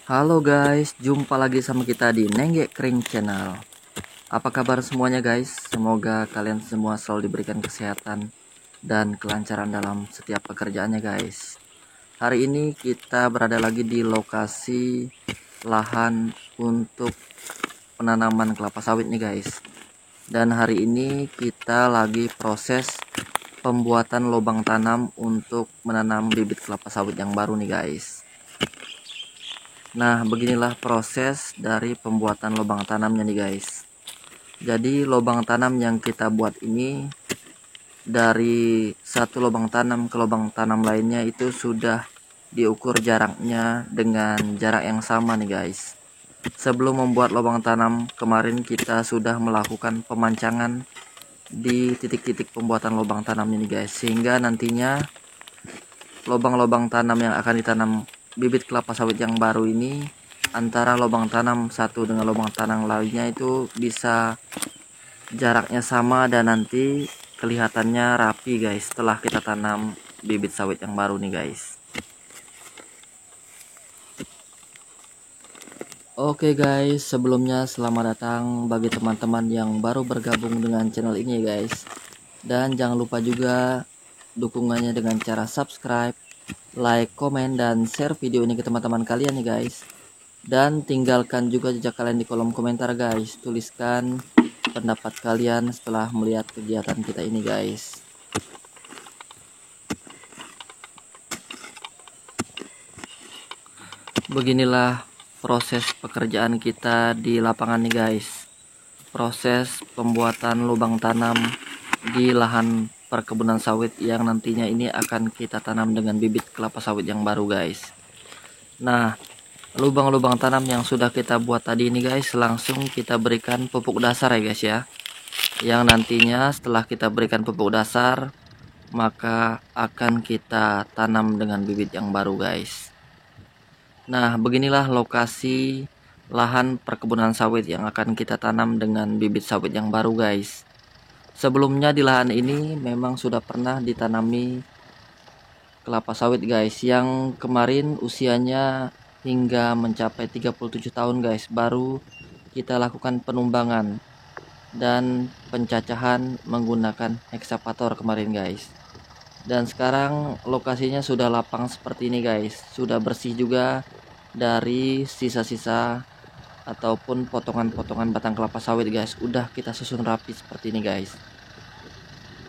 Halo guys, jumpa lagi sama kita di Nenggek Kering Channel. Apa kabar semuanya guys? Semoga kalian semua selalu diberikan kesehatan dan kelancaran dalam setiap pekerjaannya guys. Hari ini kita berada lagi di lokasi lahan untuk penanaman kelapa sawit nih guys. Dan hari ini kita lagi proses pembuatan lubang tanam untuk menanam bibit kelapa sawit yang baru nih guys. Nah, beginilah proses dari pembuatan lubang tanamnya nih guys. Jadi lubang tanam yang kita buat ini dari satu lubang tanam ke lubang tanam lainnya itu sudah diukur jaraknya dengan jarak yang sama nih guys. Sebelum membuat lubang tanam kemarin kita sudah melakukan pemancangan di titik-titik pembuatan lubang tanamnya nih guys, sehingga nantinya lubang-lubang tanam yang akan ditanam bibit kelapa sawit yang baru ini antara lubang tanam satu dengan lubang tanam lainnya itu bisa jaraknya sama dan nanti kelihatannya rapi guys setelah kita tanam bibit sawit yang baru nih guys. Oke guys, sebelumnya selamat datang bagi teman-teman yang baru bergabung dengan channel ini guys. Dan jangan lupa juga dukungannya dengan cara subscribe, like, komen, dan share video ini ke teman-teman kalian nih guys. Dan tinggalkan juga jejak kalian di kolom komentar guys. Tuliskan pendapat kalian setelah melihat kegiatan kita ini guys. Beginilah proses pekerjaan kita di lapangan nih guys. Proses pembuatan lubang tanam di lahan perkebunan sawit yang nantinya ini akan kita tanam dengan bibit kelapa sawit yang baru guys. Nah, lubang-lubang tanam yang sudah kita buat tadi ini guys, langsung kita berikan pupuk dasar ya guys ya. Yang nantinya setelah kita berikan pupuk dasar, maka akan kita tanam dengan bibit yang baru guys. Nah, beginilah lokasi lahan perkebunan sawit yang akan kita tanam dengan bibit sawit yang baru guys. Sebelumnya di lahan ini memang sudah pernah ditanami kelapa sawit guys, yang kemarin usianya hingga mencapai 37 tahun guys, baru kita lakukan penumbangan dan pencacahan menggunakan eksavator kemarin guys. Dan sekarang lokasinya sudah lapang seperti ini guys, sudah bersih juga dari sisa-sisa ataupun potongan-potongan batang kelapa sawit guys, udah kita susun rapi seperti ini guys.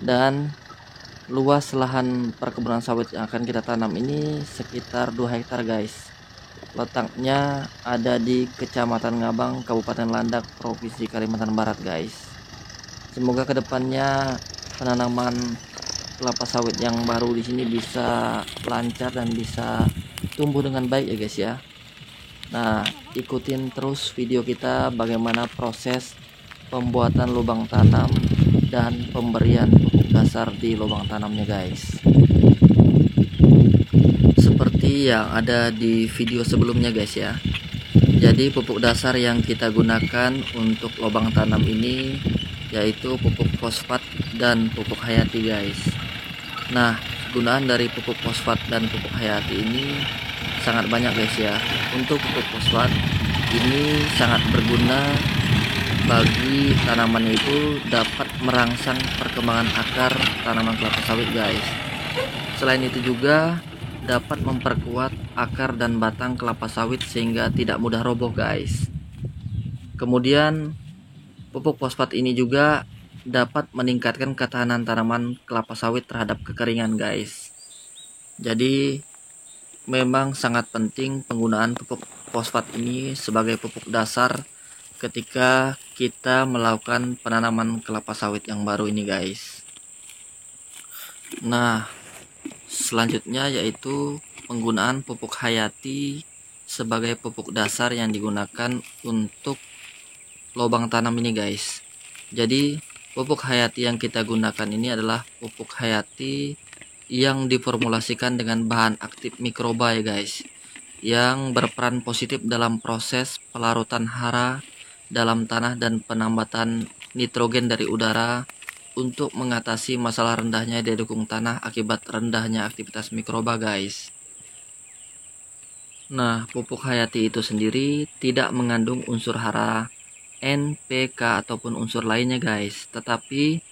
Dan luas lahan perkebunan sawit yang akan kita tanam ini sekitar 2 hektar guys. Letaknya ada di Kecamatan Ngabang, Kabupaten Landak, Provinsi Kalimantan Barat guys. Semoga kedepannya penanaman kelapa sawit yang baru di sini bisa lancar dan bisa tumbuh dengan baik ya guys ya. Nah, ikutin terus video kita bagaimana proses pembuatan lubang tanam dan pemberian pupuk dasar di lubang tanamnya guys. Seperti yang ada di video sebelumnya guys ya. Jadi pupuk dasar yang kita gunakan untuk lubang tanam ini yaitu pupuk fosfat dan pupuk hayati guys. Nah, gunaan dari pupuk fosfat dan pupuk hayati ini sangat banyak guys ya. Untuk pupuk fosfat ini sangat berguna bagi tanaman itu, dapat merangsang perkembangan akar tanaman kelapa sawit guys. Selain itu juga dapat memperkuat akar dan batang kelapa sawit sehingga tidak mudah roboh guys. Kemudian pupuk fosfat ini juga dapat meningkatkan ketahanan tanaman kelapa sawit terhadap kekeringan guys. Jadi memang sangat penting penggunaan pupuk fosfat ini sebagai pupuk dasar ketika kita melakukan penanaman kelapa sawit yang baru ini guys. Nah, selanjutnya yaitu penggunaan pupuk hayati sebagai pupuk dasar yang digunakan untuk lubang tanam ini guys. Jadi pupuk hayati yang kita gunakan ini adalah pupuk hayati yang diformulasikan dengan bahan aktif mikroba ya guys, yang berperan positif dalam proses pelarutan hara dalam tanah dan penambatan nitrogen dari udara untuk mengatasi masalah rendahnya daya dukung tanah akibat rendahnya aktivitas mikroba guys. Nah, pupuk hayati itu sendiri tidak mengandung unsur hara, NPK ataupun unsur lainnya guys, tetapi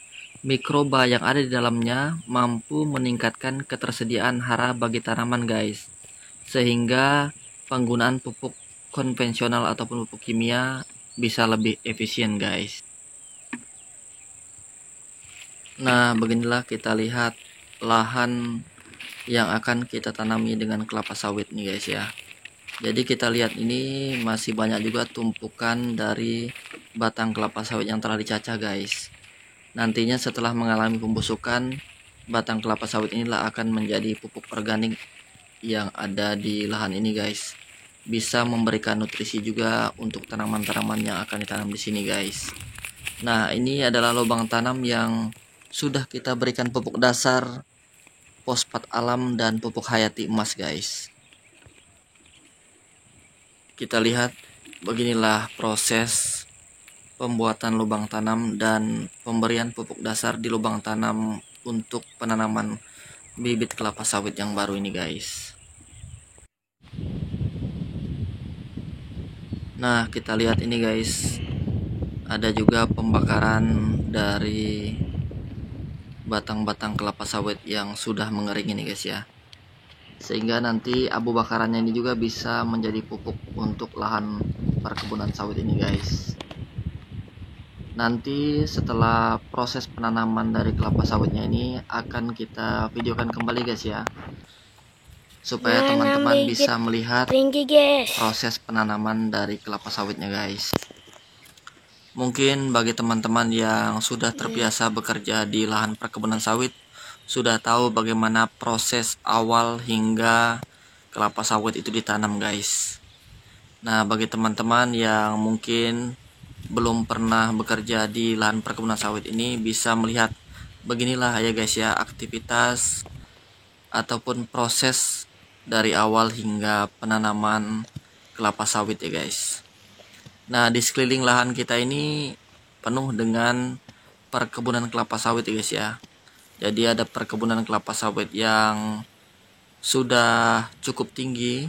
mikroba yang ada di dalamnya mampu meningkatkan ketersediaan hara bagi tanaman guys, sehingga penggunaan pupuk konvensional ataupun pupuk kimia bisa lebih efisien guys. Nah, beginilah kita lihat lahan yang akan kita tanami dengan kelapa sawit nih guys ya. Jadi kita lihat ini masih banyak juga tumpukan dari batang kelapa sawit yang telah dicacah guys. Nantinya setelah mengalami pembusukan, batang kelapa sawit inilah akan menjadi pupuk organik yang ada di lahan ini guys. Bisa memberikan nutrisi juga untuk tanaman-tanaman yang akan ditanam di sini guys. Nah, ini adalah lubang tanam yang sudah kita berikan pupuk dasar, fosfat alam, dan pupuk hayati emas guys. Kita lihat beginilah proses pembuatan lubang tanam dan pemberian pupuk dasar di lubang tanam untuk penanaman bibit kelapa sawit yang baru ini guys. Nah, kita lihat ini guys, ada juga pembakaran dari batang-batang kelapa sawit yang sudah mengering ini guys ya, sehingga nanti abu bakarannya ini juga bisa menjadi pupuk untuk lahan perkebunan sawit ini guys. Nanti setelah proses penanaman dari kelapa sawitnya ini akan kita videokan kembali guys ya, supaya teman-teman bisa melihat proses penanaman dari kelapa sawitnya guys. Mungkin bagi teman-teman yang sudah terbiasa bekerja di lahan perkebunan sawit, sudah tahu bagaimana proses awal hingga kelapa sawit itu ditanam guys. Nah, bagi teman-teman yang mungkin belum pernah bekerja di lahan perkebunan sawit ini, bisa melihat beginilah ya guys ya, aktivitas ataupun proses dari awal hingga penanaman kelapa sawit ya guys. Nah, di sekeliling lahan kita ini penuh dengan perkebunan kelapa sawit ya guys ya. Jadi ada perkebunan kelapa sawit yang sudah cukup tinggi,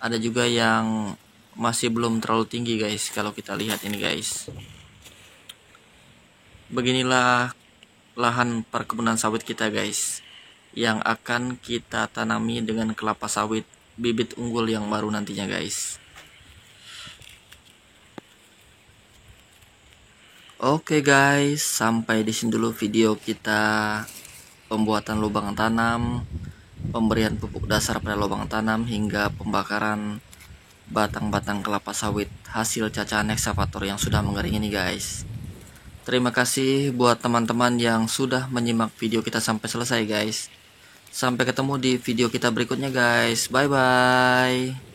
ada juga yang masih belum terlalu tinggi guys. Kalau kita lihat ini guys, beginilah lahan perkebunan sawit kita guys, yang akan kita tanami dengan kelapa sawit bibit unggul yang baru nantinya guys. Oke guys, sampai di sini dulu video kita pembuatan lubang tanam, pemberian pupuk dasar pada lubang tanam, hingga pembakaran batang-batang kelapa sawit hasil cacahan ekskavator yang sudah mengering ini guys. Terima kasih buat teman-teman yang sudah menyimak video kita sampai selesai guys. Sampai ketemu di video kita berikutnya guys. Bye bye.